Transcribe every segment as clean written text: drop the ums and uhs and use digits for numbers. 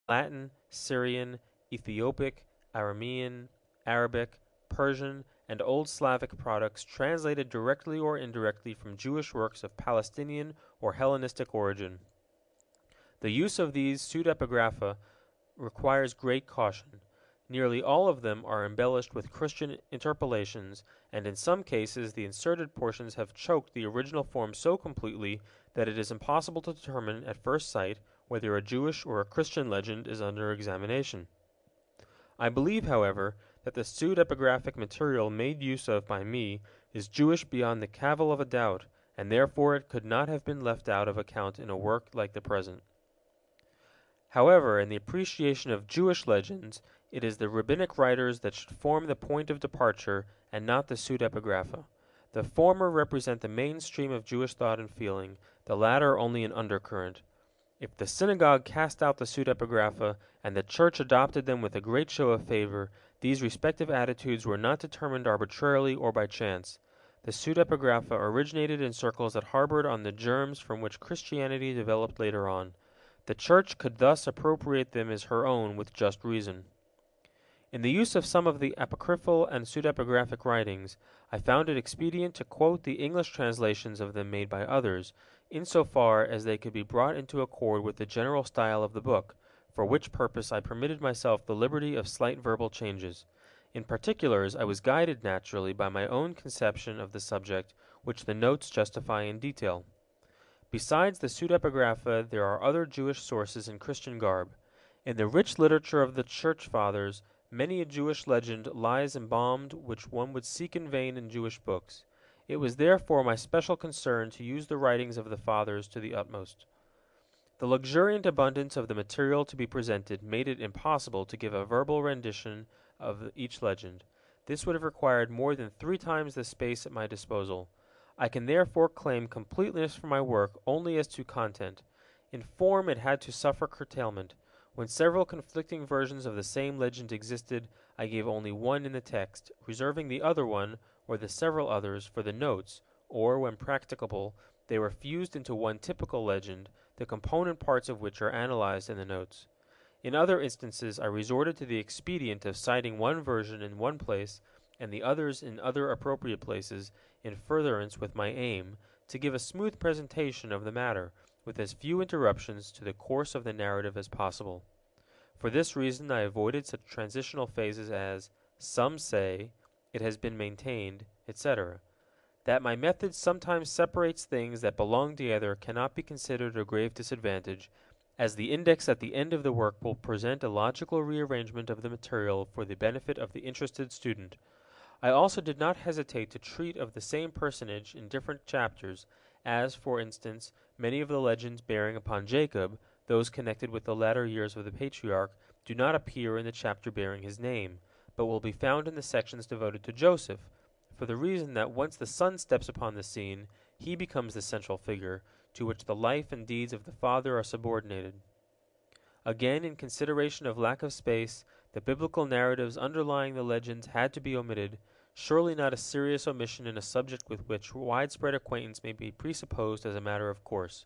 Latin, Syrian, Ethiopic, Aramean, Arabic, Persian, and Old Slavic products translated directly or indirectly from Jewish works of Palestinian or Hellenistic origin. The use of these pseudepigrapha requires great caution. Nearly all of them are embellished with Christian interpolations, and in some cases the inserted portions have choked the original form so completely that it is impossible to determine at first sight whether a Jewish or a Christian legend is under examination. I believe, however, that the pseudepigraphic material made use of by me is Jewish beyond the cavil of a doubt, and therefore it could not have been left out of account in a work like the present. However, in the appreciation of Jewish legends, it is the rabbinic writers that should form the point of departure, and not the pseudepigrapha. The former represent the main stream of Jewish thought and feeling, the latter only an undercurrent. If the synagogue cast out the pseudepigrapha, and the church adopted them with a great show of favor, these respective attitudes were not determined arbitrarily or by chance. The pseudepigrapha originated in circles that harbored on the germs from which Christianity developed later on. The Church could thus appropriate them as her own with just reason. In the use of some of the apocryphal and pseudepigraphic writings, I found it expedient to quote the English translations of them made by others, insofar as they could be brought into accord with the general style of the book, for which purpose I permitted myself the liberty of slight verbal changes. In particulars, I was guided naturally by my own conception of the subject, which the notes justify in detail. Besides the pseudepigrapha, there are other Jewish sources in Christian garb. In the rich literature of the Church Fathers, many a Jewish legend lies embalmed which one would seek in vain in Jewish books. It was therefore my special concern to use the writings of the Fathers to the utmost. The luxuriant abundance of the material to be presented made it impossible to give a verbal rendition of each legend. This would have required more than 3 times the space at my disposal. I can therefore claim completeness for my work only as to content. In form it had to suffer curtailment. When several conflicting versions of the same legend existed, I gave only one in the text, reserving the other one, or the several others, for the notes, or, when practicable, they were fused into one typical legend, the component parts of which are analyzed in the notes. In other instances I resorted to the expedient of citing one version in one place, and the others in other appropriate places, in furtherance with my aim, to give a smooth presentation of the matter, with as few interruptions to the course of the narrative as possible. For this reason I avoided such transitional phases as, "some say," "it has been maintained," etc. That my method sometimes separates things that belong together cannot be considered a grave disadvantage, as the index at the end of the work will present a logical rearrangement of the material for the benefit of the interested student. I also did not hesitate to treat of the same personage in different chapters, as, for instance, many of the legends bearing upon Jacob, those connected with the latter years of the patriarch, do not appear in the chapter bearing his name, but will be found in the sections devoted to Joseph, for the reason that once the son steps upon the scene, he becomes the central figure, to which the life and deeds of the father are subordinated. Again, in consideration of lack of space, the biblical narratives underlying the legends had to be omitted, surely not a serious omission in a subject with which widespread acquaintance may be presupposed as a matter of course.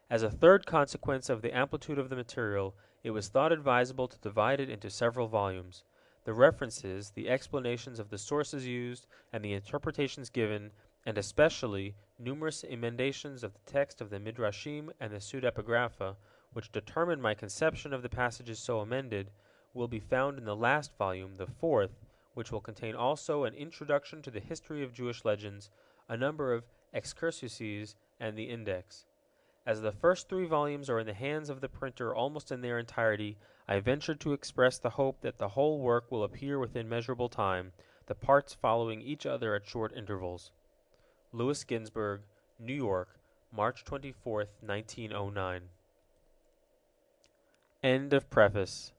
As a third consequence of the amplitude of the material, it was thought advisable to divide it into several volumes. The references, the explanations of the sources used, and the interpretations given, and especially numerous emendations of the text of the Midrashim and the pseudepigrapha, which determine my conception of the passages so amended, will be found in the last volume, the fourth, which will contain also an introduction to the history of Jewish legends, a number of excursuses, and the index. As the first 3 volumes are in the hands of the printer almost in their entirety, I venture to express the hope that the whole work will appear within measurable time, the parts following each other at short intervals. Louis Ginsberg, New York, March 24, 1909. End of preface.